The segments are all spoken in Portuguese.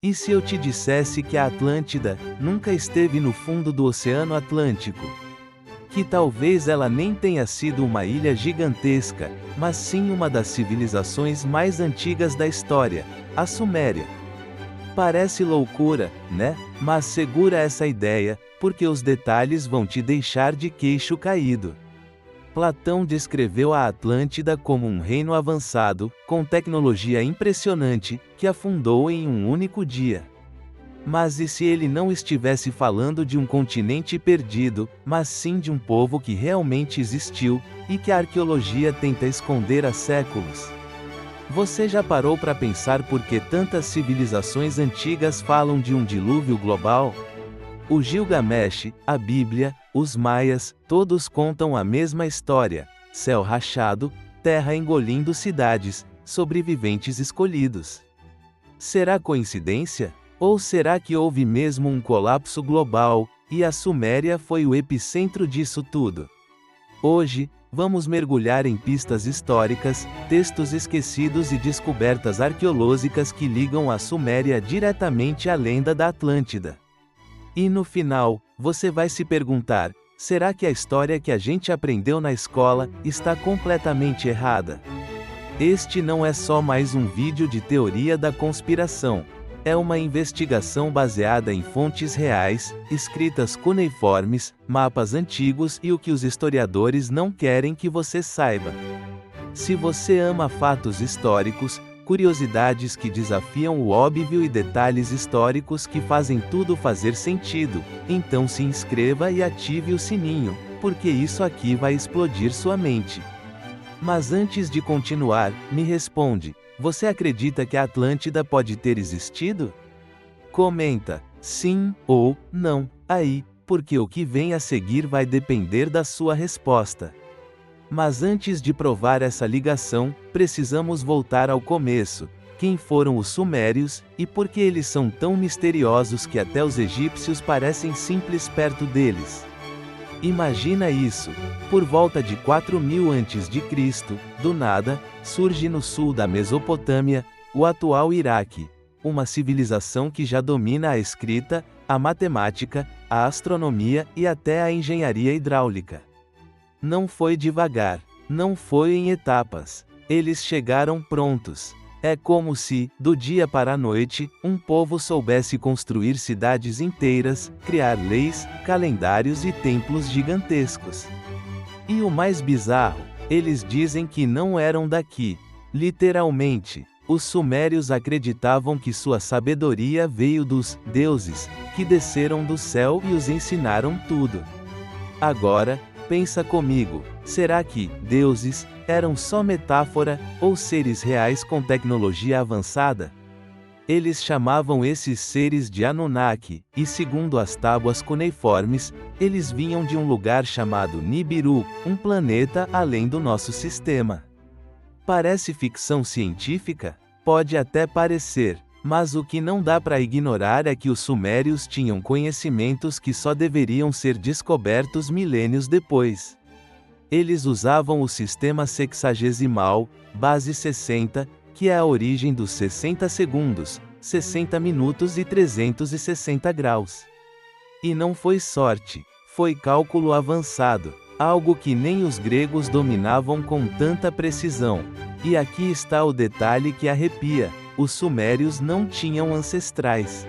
E se eu te dissesse que a Atlântida nunca esteve no fundo do Oceano Atlântico? Que talvez ela nem tenha sido uma ilha gigantesca, mas sim uma das civilizações mais antigas da história, a Suméria. Parece loucura, né? Mas segura essa ideia, porque os detalhes vão te deixar de queixo caído. Platão descreveu a Atlântida como um reino avançado, com tecnologia impressionante, que afundou em um único dia. Mas e se ele não estivesse falando de um continente perdido, mas sim de um povo que realmente existiu, e que a arqueologia tenta esconder há séculos? Você já parou para pensar por que tantas civilizações antigas falam de um dilúvio global? O Gilgamesh, a Bíblia, os Maias, todos contam a mesma história: céu rachado, terra engolindo cidades, sobreviventes escolhidos. Será coincidência? Ou será que houve mesmo um colapso global, e a Suméria foi o epicentro disso tudo? Hoje, vamos mergulhar em pistas históricas, textos esquecidos e descobertas arqueológicas que ligam a Suméria diretamente à lenda da Atlântida. E no final, você vai se perguntar: será que a história que a gente aprendeu na escola está completamente errada? Este não é só mais um vídeo de teoria da conspiração. É uma investigação baseada em fontes reais, escritas cuneiformes, mapas antigos e o que os historiadores não querem que você saiba. Se você ama fatos históricos, curiosidades que desafiam o óbvio e detalhes históricos que fazem tudo fazer sentido, então se inscreva e ative o sininho, porque isso aqui vai explodir sua mente. Mas antes de continuar, me responde: você acredita que a Atlântida pode ter existido? Comenta sim ou não aí, porque o que vem a seguir vai depender da sua resposta. Mas antes de provar essa ligação, precisamos voltar ao começo. Quem foram os sumérios, e por que eles são tão misteriosos que até os egípcios parecem simples perto deles? Imagina isso: por volta de 4000 a.C., do nada, surge no sul da Mesopotâmia, o atual Iraque, uma civilização que já domina a escrita, a matemática, a astronomia e até a engenharia hidráulica. Não foi devagar, não foi em etapas. Eles chegaram prontos. É como se, do dia para a noite, um povo soubesse construir cidades inteiras, criar leis, calendários e templos gigantescos. E o mais bizarro, eles dizem que não eram daqui. Literalmente, os sumérios acreditavam que sua sabedoria veio dos deuses, que desceram do céu e os ensinaram tudo. Agora, pensa comigo: será que deuses eram só metáfora, ou seres reais com tecnologia avançada? Eles chamavam esses seres de Anunnaki, e segundo as tábuas cuneiformes, eles vinham de um lugar chamado Nibiru, um planeta além do nosso sistema. Parece ficção científica? Pode até parecer, mas o que não dá para ignorar é que os sumérios tinham conhecimentos que só deveriam ser descobertos milênios depois. Eles usavam o sistema sexagesimal, base 60, que é a origem dos 60 segundos, 60 minutos e 360 graus. E não foi sorte, foi cálculo avançado, algo que nem os gregos dominavam com tanta precisão. E aqui está o detalhe que arrepia: os sumérios não tinham ancestrais.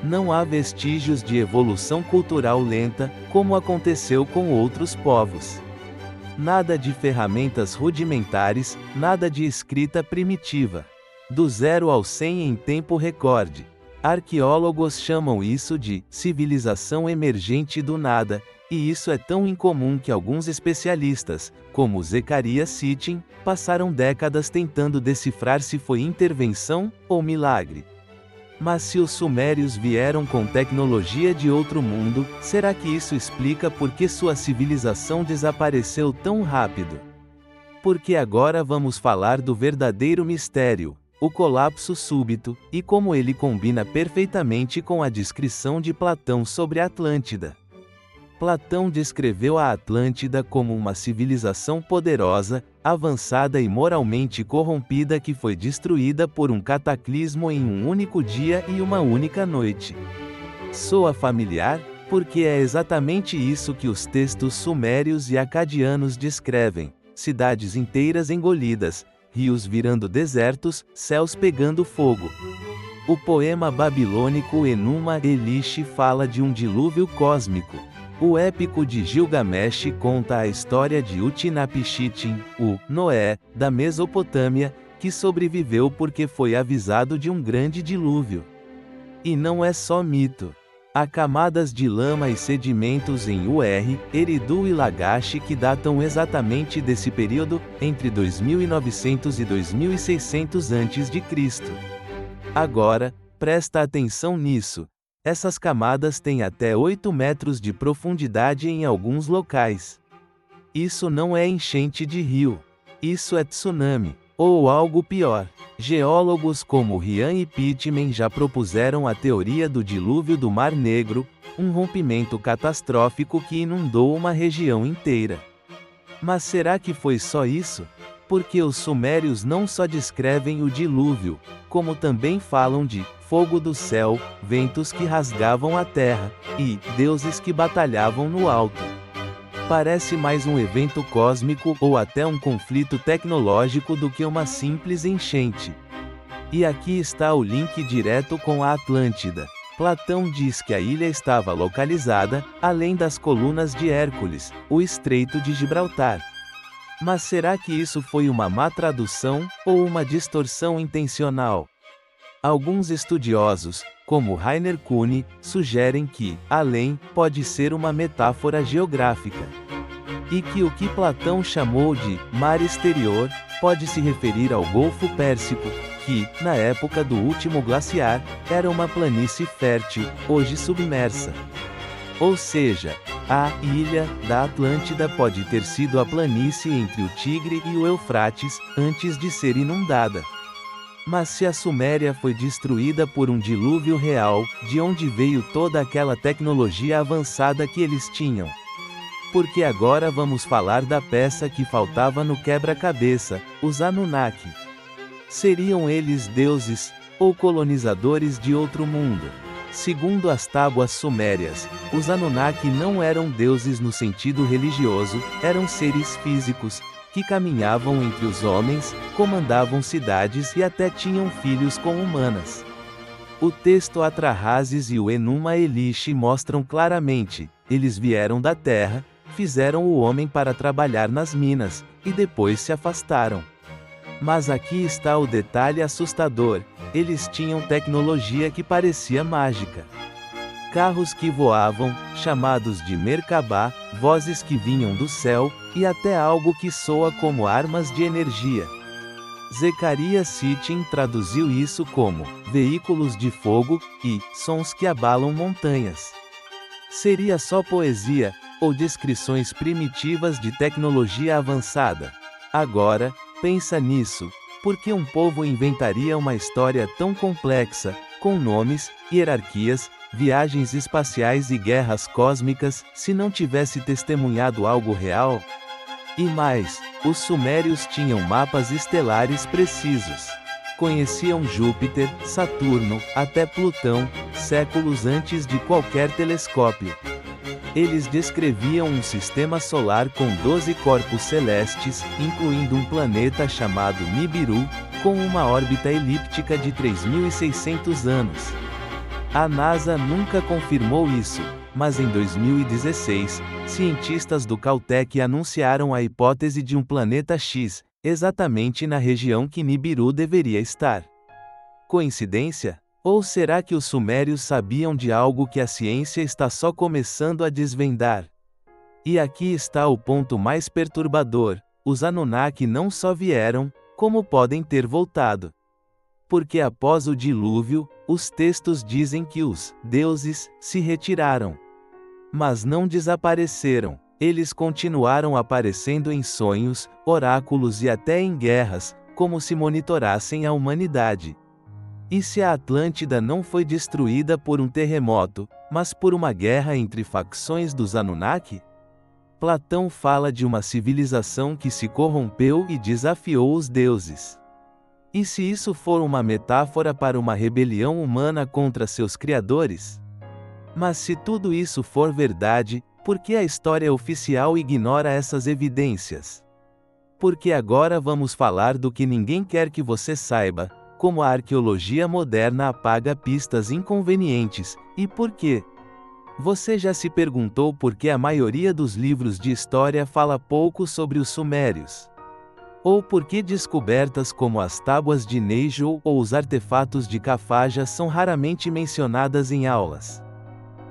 Não há vestígios de evolução cultural lenta, como aconteceu com outros povos. Nada de ferramentas rudimentares, nada de escrita primitiva. Do 0 ao 100 em tempo recorde. Arqueólogos chamam isso de civilização emergente do nada, e isso é tão incomum que alguns especialistas, como Zecharia Sitchin, passaram décadas tentando decifrar se foi intervenção ou milagre. Mas se os sumérios vieram com tecnologia de outro mundo, será que isso explica por que sua civilização desapareceu tão rápido? Porque agora vamos falar do verdadeiro mistério: o colapso súbito, e como ele combina perfeitamente com a descrição de Platão sobre a Atlântida. Platão descreveu a Atlântida como uma civilização poderosa, avançada e moralmente corrompida que foi destruída por um cataclismo em um único dia e uma única noite. Soa familiar? Porque é exatamente isso que os textos sumérios e acadianos descrevem: cidades inteiras engolidas, rios virando desertos, céus pegando fogo. O poema babilônico Enuma Elish fala de um dilúvio cósmico. O épico de Gilgamesh conta a história de Utnapishtim, o Noé, da Mesopotâmia, que sobreviveu porque foi avisado de um grande dilúvio. E não é só mito. Há camadas de lama e sedimentos em Ur, Eridu e Lagash que datam exatamente desse período, entre 2900 e 2600 a.C. Agora, presta atenção nisso. Essas camadas têm até 8 metros de profundidade em alguns locais. Isso não é enchente de rio. Isso é tsunami. Ou algo pior. Geólogos como Ryan e Pittman já propuseram a teoria do dilúvio do Mar Negro, um rompimento catastrófico que inundou uma região inteira. Mas será que foi só isso? Porque os sumérios não só descrevem o dilúvio, como também falam de fogo do céu, ventos que rasgavam a terra, e deuses que batalhavam no alto. Parece mais um evento cósmico ou até um conflito tecnológico do que uma simples enchente. E aqui está o link direto com a Atlântida. Platão diz que a ilha estava localizada, além das colunas de Hércules, o Estreito de Gibraltar. Mas será que isso foi uma má tradução, ou uma distorção intencional? Alguns estudiosos, como Rainer Kuhn, sugerem que além pode ser uma metáfora geográfica. E que o que Platão chamou de mar exterior pode se referir ao Golfo Pérsico, que, na época do último glaciar, era uma planície fértil, hoje submersa. Ou seja, a ilha da Atlântida pode ter sido a planície entre o Tigre e o Eufrates, antes de ser inundada. Mas se a Suméria foi destruída por um dilúvio real, de onde veio toda aquela tecnologia avançada que eles tinham? Porque agora vamos falar da peça que faltava no quebra-cabeça, os Anunnaki. Seriam eles deuses, ou colonizadores de outro mundo? Segundo as tábuas sumérias, os Anunnaki não eram deuses no sentido religioso, eram seres físicos, que caminhavam entre os homens, comandavam cidades e até tinham filhos com humanas. O texto Atrahasis e o Enuma Elish mostram claramente: eles vieram da terra, fizeram o homem para trabalhar nas minas, e depois se afastaram. Mas aqui está o detalhe assustador: eles tinham tecnologia que parecia mágica. Carros que voavam, chamados de Merkabah, vozes que vinham do céu, e até algo que soa como armas de energia. Zecharia Sitchin traduziu isso como veículos de fogo e sons que abalam montanhas. Seria só poesia, ou descrições primitivas de tecnologia avançada? Agora, pensa nisso: por que um povo inventaria uma história tão complexa, com nomes, hierarquias, viagens espaciais e guerras cósmicas, se não tivesse testemunhado algo real? E mais, os sumérios tinham mapas estelares precisos. Conheciam Júpiter, Saturno, até Plutão, séculos antes de qualquer telescópio. Eles descreviam um sistema solar com 12 corpos celestes, incluindo um planeta chamado Nibiru, com uma órbita elíptica de 3.600 anos. A NASA nunca confirmou isso, mas em 2016, cientistas do Caltech anunciaram a hipótese de um planeta X, exatamente na região que Nibiru deveria estar. Coincidência? Ou será que os sumérios sabiam de algo que a ciência está só começando a desvendar? E aqui está o ponto mais perturbador: os Anunnaki não só vieram, como podem ter voltado. Porque após o dilúvio, os textos dizem que os deuses se retiraram. Mas não desapareceram. Eles continuaram aparecendo em sonhos, oráculos e até em guerras, como se monitorassem a humanidade. E se a Atlântida não foi destruída por um terremoto, mas por uma guerra entre facções dos Anunnaki? Platão fala de uma civilização que se corrompeu e desafiou os deuses. E se isso for uma metáfora para uma rebelião humana contra seus criadores? Mas se tudo isso for verdade, por que a história oficial ignora essas evidências? Porque agora vamos falar do que ninguém quer que você saiba, como a arqueologia moderna apaga pistas inconvenientes, e por quê? Você já se perguntou por que a maioria dos livros de história fala pouco sobre os sumérios? Ou por que descobertas como as tábuas de Neiju ou os artefatos de Cafaja são raramente mencionadas em aulas?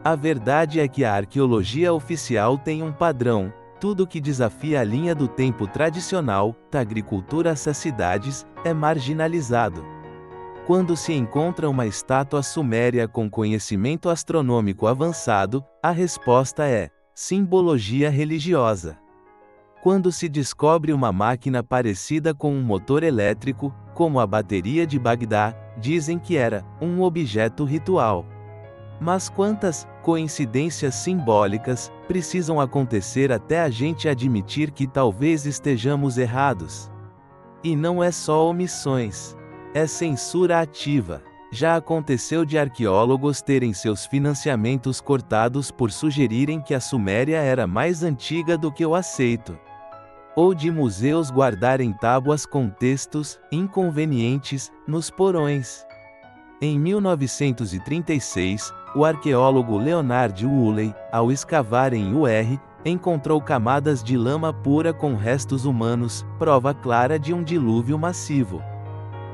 A verdade é que a arqueologia oficial tem um padrão: tudo que desafia a linha do tempo tradicional, da agricultura às cidades, é marginalizado. Quando se encontra uma estátua suméria com conhecimento astronômico avançado, a resposta é simbologia religiosa. Quando se descobre uma máquina parecida com um motor elétrico, como a bateria de Bagdá, dizem que era um objeto ritual. Mas quantas coincidências simbólicas precisam acontecer até a gente admitir que talvez estejamos errados? E não é só omissões. É censura ativa. Já aconteceu de arqueólogos terem seus financiamentos cortados por sugerirem que a Suméria era mais antiga do que o aceito. Ou de museus guardarem tábuas com textos inconvenientes nos porões. Em 1936, o arqueólogo Leonard Woolley, ao escavar em UR, encontrou camadas de lama pura com restos humanos, prova clara de um dilúvio massivo.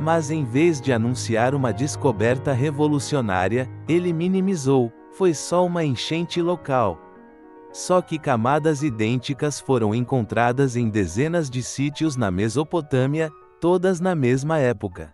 Mas em vez de anunciar uma descoberta revolucionária, ele minimizou: foi só uma enchente local. Só que camadas idênticas foram encontradas em dezenas de sítios na Mesopotâmia, todas na mesma época.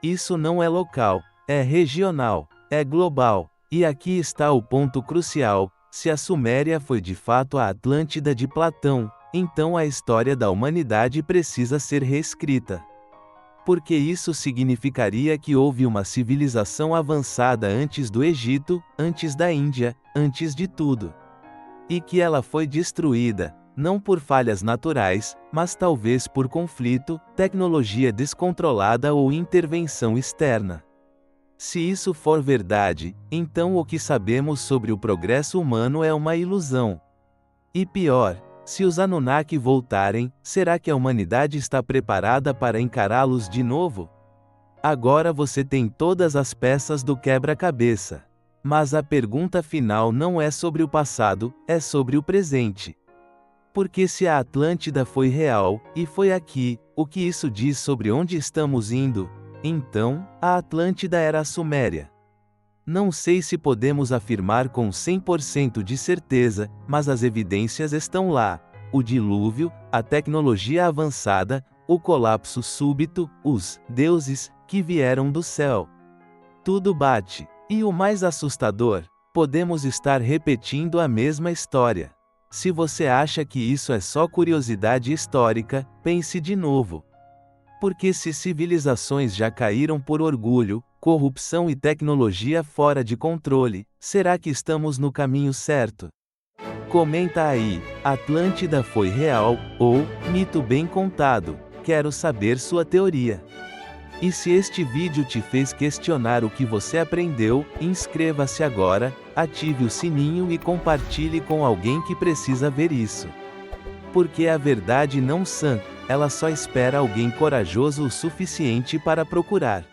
Isso não é local, é regional, é global. E aqui está o ponto crucial: se a Suméria foi de fato a Atlântida de Platão, então a história da humanidade precisa ser reescrita. Porque isso significaria que houve uma civilização avançada antes do Egito, antes da Índia, antes de tudo. E que ela foi destruída, não por falhas naturais, mas talvez por conflito, tecnologia descontrolada ou intervenção externa. Se isso for verdade, então o que sabemos sobre o progresso humano é uma ilusão. E pior, se os Anunnaki voltarem, será que a humanidade está preparada para encará-los de novo? Agora você tem todas as peças do quebra-cabeça. Mas a pergunta final não é sobre o passado, é sobre o presente. Porque se a Atlântida foi real, e foi aqui, o que isso diz sobre onde estamos indo? Então, a Atlântida era a Suméria. Não sei se podemos afirmar com 100% de certeza, mas as evidências estão lá: o dilúvio, a tecnologia avançada, o colapso súbito, os deuses que vieram do céu. Tudo bate. E o mais assustador, podemos estar repetindo a mesma história. Se você acha que isso é só curiosidade histórica, pense de novo. Porque se civilizações já caíram por orgulho, corrupção e tecnologia fora de controle, será que estamos no caminho certo? Comenta aí: Atlântida foi real, ou mito bem contado? Quero saber sua teoria. E se este vídeo te fez questionar o que você aprendeu, inscreva-se agora, ative o sininho e compartilhe com alguém que precisa ver isso. Porque a verdade não sã, ela só espera alguém corajoso o suficiente para procurar.